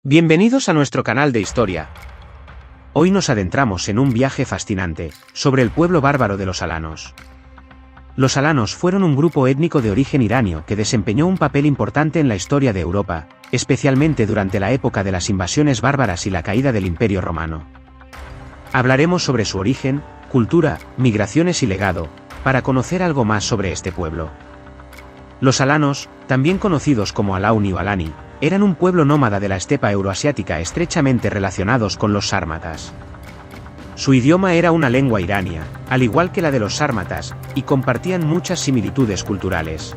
Bienvenidos a nuestro canal de historia. Hoy nos adentramos en un viaje fascinante, sobre el pueblo bárbaro de los alanos. Los alanos fueron un grupo étnico de origen iranio que desempeñó un papel importante en la historia de Europa, especialmente durante la época de las invasiones bárbaras y la caída del Imperio Romano. Hablaremos sobre su origen, cultura, migraciones y legado, para conocer algo más sobre este pueblo. Los alanos, también conocidos como Alauni o Alani, eran un pueblo nómada de la estepa euroasiática estrechamente relacionados con los sármatas. Su idioma era una lengua irania, al igual que la de los sármatas, y compartían muchas similitudes culturales.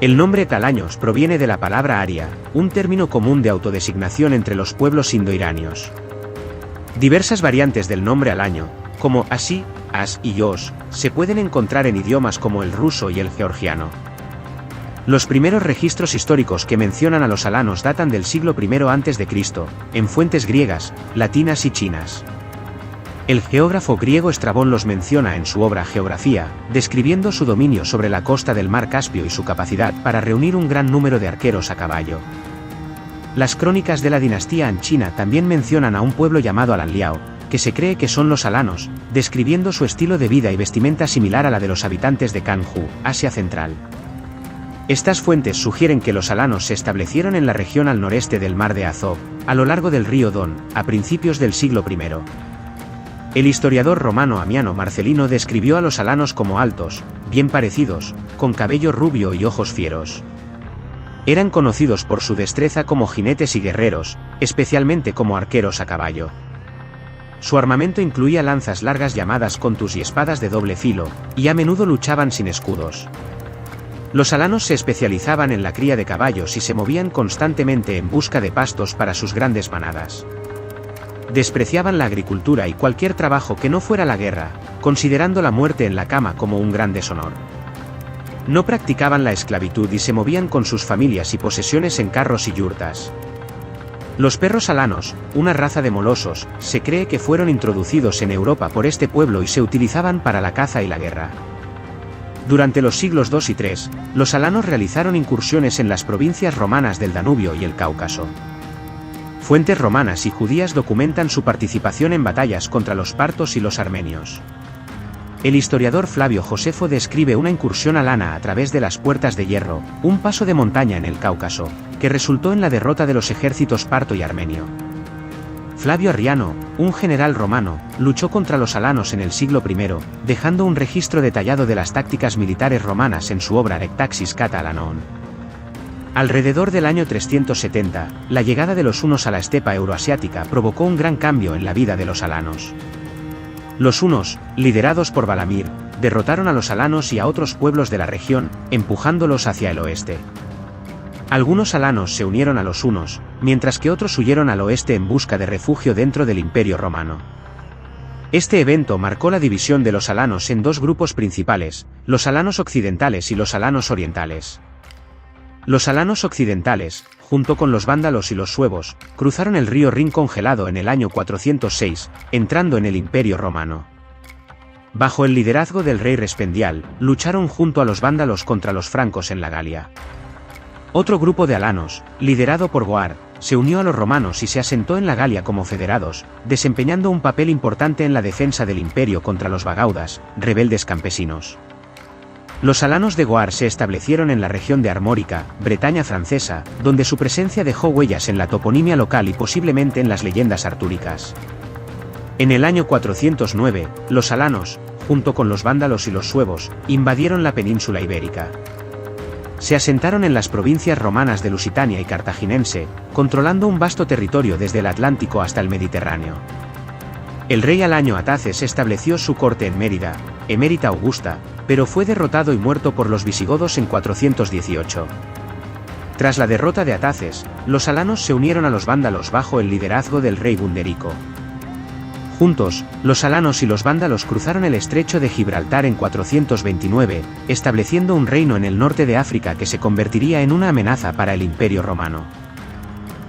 El nombre talaños proviene de la palabra aria, un término común de autodesignación entre los pueblos indoiranios. Diversas variantes del nombre alaño, como así, as y yos, se pueden encontrar en idiomas como el ruso y el georgiano. Los primeros registros históricos que mencionan a los alanos datan del siglo I a.C., en fuentes griegas, latinas y chinas. El geógrafo griego Estrabón los menciona en su obra Geografía, describiendo su dominio sobre la costa del mar Caspio y su capacidad para reunir un gran número de arqueros a caballo. Las crónicas de la dinastía Han china también mencionan a un pueblo llamado Alanliao, que se cree que son los alanos, describiendo su estilo de vida y vestimenta similar a la de los habitantes de Kanhu, Asia Central. Estas fuentes sugieren que los alanos se establecieron en la región al noreste del mar de Azov, a lo largo del río Don, a principios del siglo I. El historiador romano Amiano Marcelino describió a los alanos como altos, bien parecidos, con cabello rubio y ojos fieros. Eran conocidos por su destreza como jinetes y guerreros, especialmente como arqueros a caballo. Su armamento incluía lanzas largas llamadas contus y espadas de doble filo, y a menudo luchaban sin escudos. Los alanos se especializaban en la cría de caballos y se movían constantemente en busca de pastos para sus grandes manadas. Despreciaban la agricultura y cualquier trabajo que no fuera la guerra, considerando la muerte en la cama como un gran deshonor. No practicaban la esclavitud y se movían con sus familias y posesiones en carros y yurtas. Los perros alanos, una raza de molosos, se cree que fueron introducidos en Europa por este pueblo y se utilizaban para la caza y la guerra. Durante los siglos II y III, los alanos realizaron incursiones en las provincias romanas del Danubio y el Cáucaso. Fuentes romanas y judías documentan su participación en batallas contra los partos y los armenios. El historiador Flavio Josefo describe una incursión alana a través de las Puertas de Hierro, un paso de montaña en el Cáucaso, que resultó en la derrota de los ejércitos parto y armenio. Flavio Arriano, un general romano, luchó contra los alanos en el siglo I, dejando un registro detallado de las tácticas militares romanas en su obra Rectaxis Cata Alanon. Alrededor del año 370, la llegada de los hunos a la estepa euroasiática provocó un gran cambio en la vida de los alanos. Los hunos, liderados por Balamir, derrotaron a los alanos y a otros pueblos de la región, empujándolos hacia el oeste. Algunos alanos se unieron a los hunos, mientras que otros huyeron al oeste en busca de refugio dentro del Imperio Romano. Este evento marcó la división de los alanos en dos grupos principales, los alanos occidentales y los alanos orientales. Los alanos occidentales, junto con los vándalos y los suevos, cruzaron el río Rin congelado en el año 406, entrando en el Imperio Romano. Bajo el liderazgo del rey Respendial, lucharon junto a los vándalos contra los francos en la Galia. Otro grupo de alanos, liderado por Goar, se unió a los romanos y se asentó en la Galia como federados, desempeñando un papel importante en la defensa del imperio contra los bagaudas, rebeldes campesinos. Los alanos de Goar se establecieron en la región de Armórica, Bretaña francesa, donde su presencia dejó huellas en la toponimia local y posiblemente en las leyendas artúricas. En el año 409, los alanos, junto con los vándalos y los suevos, invadieron la península ibérica. Se asentaron en las provincias romanas de Lusitania y Cartaginense, controlando un vasto territorio desde el Atlántico hasta el Mediterráneo. El rey Alaño Ataces estableció su corte en Mérida, Emérita Augusta, pero fue derrotado y muerto por los visigodos en 418. Tras la derrota de Ataces, los alanos se unieron a los vándalos bajo el liderazgo del rey Gunderico. Juntos, los alanos y los vándalos cruzaron el estrecho de Gibraltar en 429, estableciendo un reino en el norte de África que se convertiría en una amenaza para el Imperio Romano.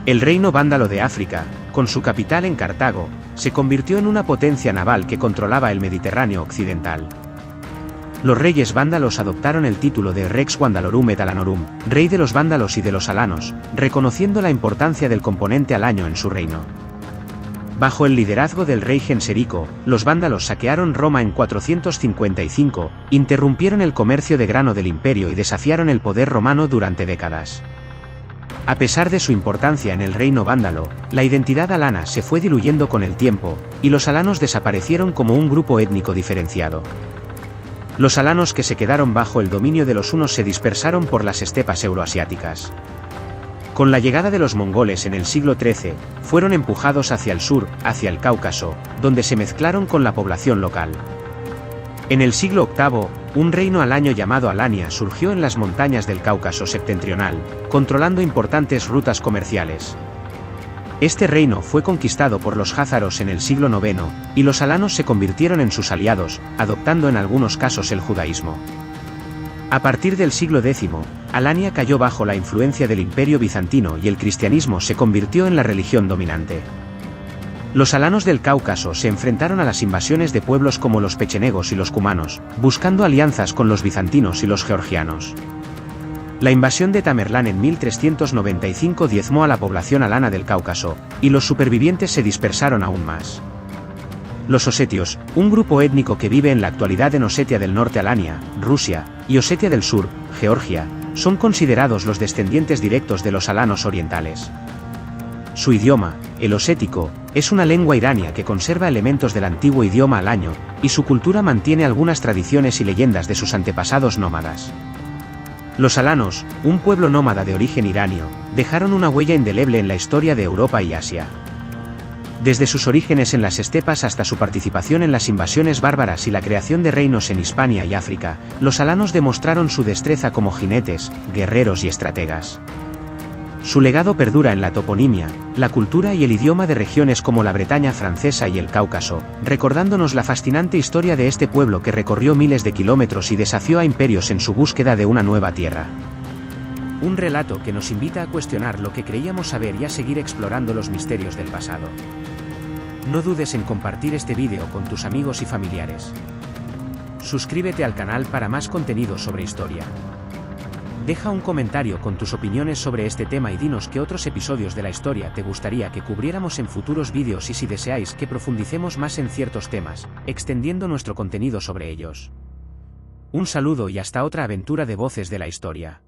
El reino vándalo de África, con su capital en Cartago, se convirtió en una potencia naval que controlaba el Mediterráneo occidental. Los reyes vándalos adoptaron el título de Rex Vandalorum et Alanorum, rey de los vándalos y de los alanos, reconociendo la importancia del componente alaño en su reino. Bajo el liderazgo del rey Genserico, los vándalos saquearon Roma en 455, interrumpieron el comercio de grano del imperio y desafiaron el poder romano durante décadas. A pesar de su importancia en el reino vándalo, la identidad alana se fue diluyendo con el tiempo, y los alanos desaparecieron como un grupo étnico diferenciado. Los alanos que se quedaron bajo el dominio de los hunos se dispersaron por las estepas euroasiáticas. Con la llegada de los mongoles en el siglo XIII, fueron empujados hacia el sur, hacia el Cáucaso, donde se mezclaron con la población local. En el siglo VIII, un reino alaño llamado Alania surgió en las montañas del Cáucaso septentrional, controlando importantes rutas comerciales. Este reino fue conquistado por los jázaros en el siglo IX, y los alanos se convirtieron en sus aliados, adoptando en algunos casos el judaísmo. A partir del siglo X, Alania cayó bajo la influencia del Imperio bizantino y el cristianismo se convirtió en la religión dominante. Los alanos del Cáucaso se enfrentaron a las invasiones de pueblos como los pechenegos y los cumanos, buscando alianzas con los bizantinos y los georgianos. La invasión de Tamerlán en 1395 diezmó a la población alana del Cáucaso, y los supervivientes se dispersaron aún más. Los osetios, un grupo étnico que vive en la actualidad en Osetia del Norte, Alania, Rusia, y Osetia del Sur, Georgia, son considerados los descendientes directos de los alanos orientales. Su idioma, el osético, es una lengua irania que conserva elementos del antiguo idioma alaño, y su cultura mantiene algunas tradiciones y leyendas de sus antepasados nómadas. Los alanos, un pueblo nómada de origen iranio, dejaron una huella indeleble en la historia de Europa y Asia. Desde sus orígenes en las estepas hasta su participación en las invasiones bárbaras y la creación de reinos en Hispania y África, los alanos demostraron su destreza como jinetes, guerreros y estrategas. Su legado perdura en la toponimia, la cultura y el idioma de regiones como la Bretaña francesa y el Cáucaso, recordándonos la fascinante historia de este pueblo que recorrió miles de kilómetros y desafió a imperios en su búsqueda de una nueva tierra. Un relato que nos invita a cuestionar lo que creíamos saber y a seguir explorando los misterios del pasado. No dudes en compartir este vídeo con tus amigos y familiares. Suscríbete al canal para más contenido sobre historia. Deja un comentario con tus opiniones sobre este tema y dinos qué otros episodios de la historia te gustaría que cubriéramos en futuros vídeos y si deseáis que profundicemos más en ciertos temas, extendiendo nuestro contenido sobre ellos. Un saludo y hasta otra aventura de Voces de la Historia.